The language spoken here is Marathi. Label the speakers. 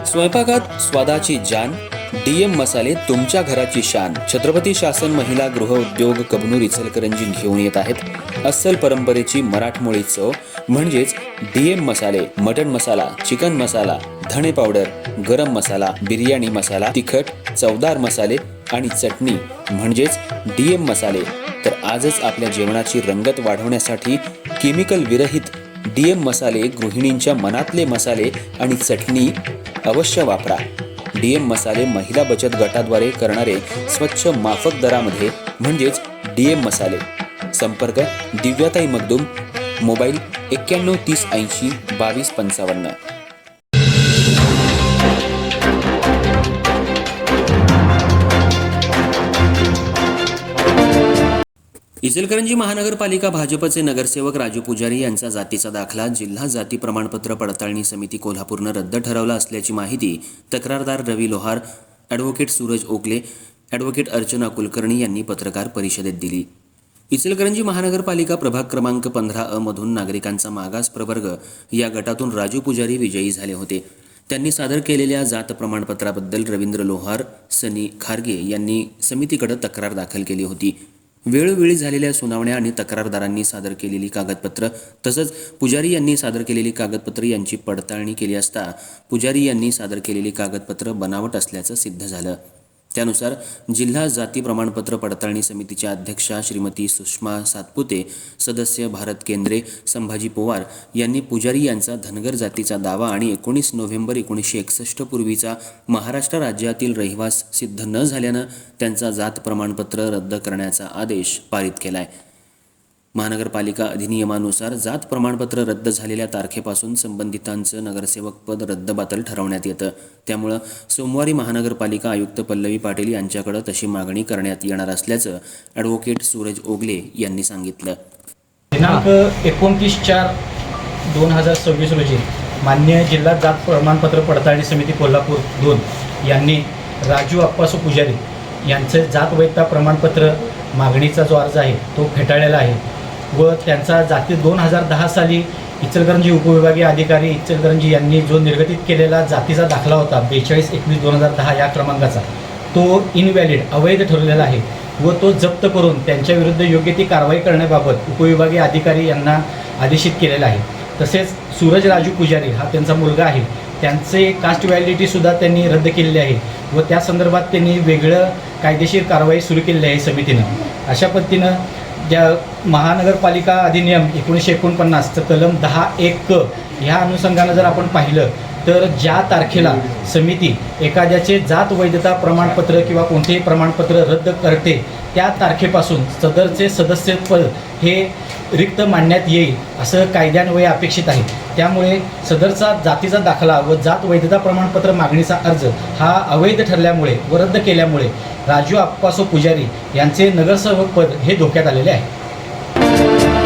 Speaker 1: स्वयंपाकात स्वादाची जान, डीएम मसाले तुमच्या घराची शान. छत्रपती शासन महिला गृह उद्योग कबनूर इचलकरंजी घेऊन येत आहेत अस्सल परंपरेची मराठमोळी चव म्हणजेच डीएम मसाले. मटन मसाला, चिकन मसाला, धणे पावडर, गरम मसाला, बिर्याणी मसाला, तिखट चवदार मसाले आणि चटणी म्हणजेच डीएम मसाले. तर आजच आपल्या जेवणाची रंगत वाढवण्यासाठी केमिकल विरहित डीएम मसाले, गृहिणींच्या मनातले मसाले आणि चटणी अवश्य वापरा. डीएम मसाले महिला बचत गटाद्वारे करणारे स्वच्छ माफक दरामध्ये म्हणजेच डीएम मसाले. संपर्क दिव्याताई मगदूम, मोबाईल 91 30 80 22 55. इचलकरंजी महानगरपालिका भाजपचे नगरसेवक राजू पुजारी यांचा जातीचा दाखला जिल्हा जाती प्रमाणपत्र पडताळणी समिती कोल्हापूरनं रद्द ठरवला असल्याची माहिती तक्रारदार रवी लोहार, ॲडव्होकेट सूरज ओकले, ॲडव्होकेट अर्चना कुलकर्णी यांनी पत्रकार परिषदेत दिली. इचलकरंजी महानगरपालिका प्रभाग क्रमांक 15 मधून नागरिकांचा मागास प्रवर्ग या गटातून राजू पुजारी विजयी झाले होते. त्यांनी सादर केलेल्या जात प्रमाणपत्राबद्दल रवींद्र लोहार, सनी खारगे यांनी समितीकडे तक्रार दाखल केली होती. वेळोवेळी झालेल्या सुनावण्या आणि तक्रारदारांनी सादर केलेली कागदपत्र तसंच पुजारी यांनी सादर केलेली कागदपत्र यांची पडताळणी केली असता पुजारी यांनी सादर केलेली कागदपत्र बनावट असल्याचं सिद्ध झालं. त्यानुसार जिल्हा जाती प्रमाणपत्र पडताळणी समितीच्या अध्यक्षा श्रीमती सुषमा सातपुते, सदस्य भारत केंद्रे, संभाजी पवार यांनी पुजारी यांचा धनगर जातीचा दावा आणि 19 नोव्हेंबर 1961 पूर्वीचा महाराष्ट्र राज्यातील रहिवास सिद्ध न झाल्यानं त्यांचा जात प्रमाणपत्र रद्द करण्याचा आदेश पारित केलाय. महानगरपालिका अधिनियमानुसार जात प्रमाणपत्र रद्द झालेल्या तारखेपासून संबंधितांचं नगरसेवक पद रद्दबातल ठरवण्यात येतं. त्यामुळं सोमवारी महानगरपालिका आयुक्त पल्लवी पाटील यांच्याकडे तशी मागणी करण्यात येणार असल्याचं ॲडव्होकेट सूरज ओगले यांनी सांगितलं.
Speaker 2: दिनांक 29/4/2026 रोजी मान्य जिल्हा जात प्रमाणपत्र पडताळणी समिती कोल्हापूर 2 यांनी राजू अप्पासू पुजारी यांचे जात वैधता प्रमाणपत्र मागणीचा जो अर्ज आहे तो फेटाळलेला आहे व त्यांचा जाती 2010 साली इचलकरंजी उपविभागीय अधिकारी इचलकरंजी यांनी जो निर्गतित केलेला जातीचा दाखला होता 42/21/2010 या क्रमांकाचा तो इनव्हॅलिड अवैध ठरलेला आहे व तो जप्त करून त्यांच्याविरुद्ध योग्य ती कारवाई करण्याबाबत उपविभागीय अधिकारी यांना आदेशित केलेला आहे. तसेच सूरज राजू पुजारी हा त्यांचा मुलगा आहे, त्यांचे कास्ट व्हॅलिडिटीसुद्धा त्यांनी रद्द केलेली आहे व त्या संदर्भात त्यांनी वेगळं कायदेशीर कारवाई सुरू केलेली आहे समितीनं. अशा पद्धतीनं ज्या महानगरपालिका अधिनियम 1949 कलम 10(1) ह्या अनुषंगानं जर आपण पाहिलं तर ज्या तारखेला समिती एखाद्याचे जात वैधता प्रमाणपत्र किंवा कोणतेही प्रमाणपत्र रद्द करते त्या तारखेपासून सदरचे सदस्यपद हे रिक्त मांडण्यात येईल असं कायद्यान्वये अपेक्षित आहे. त्यामुळे सदरचा जातीचा दाखला व जात वैधता प्रमाणपत्र मागणीचा अर्ज हा अवैध ठरल्यामुळे व रद्द केल्यामुळे राजू अप्पासू पुजारी यांचे नगरसेवक पद हे धोक्यात आलेले आहे.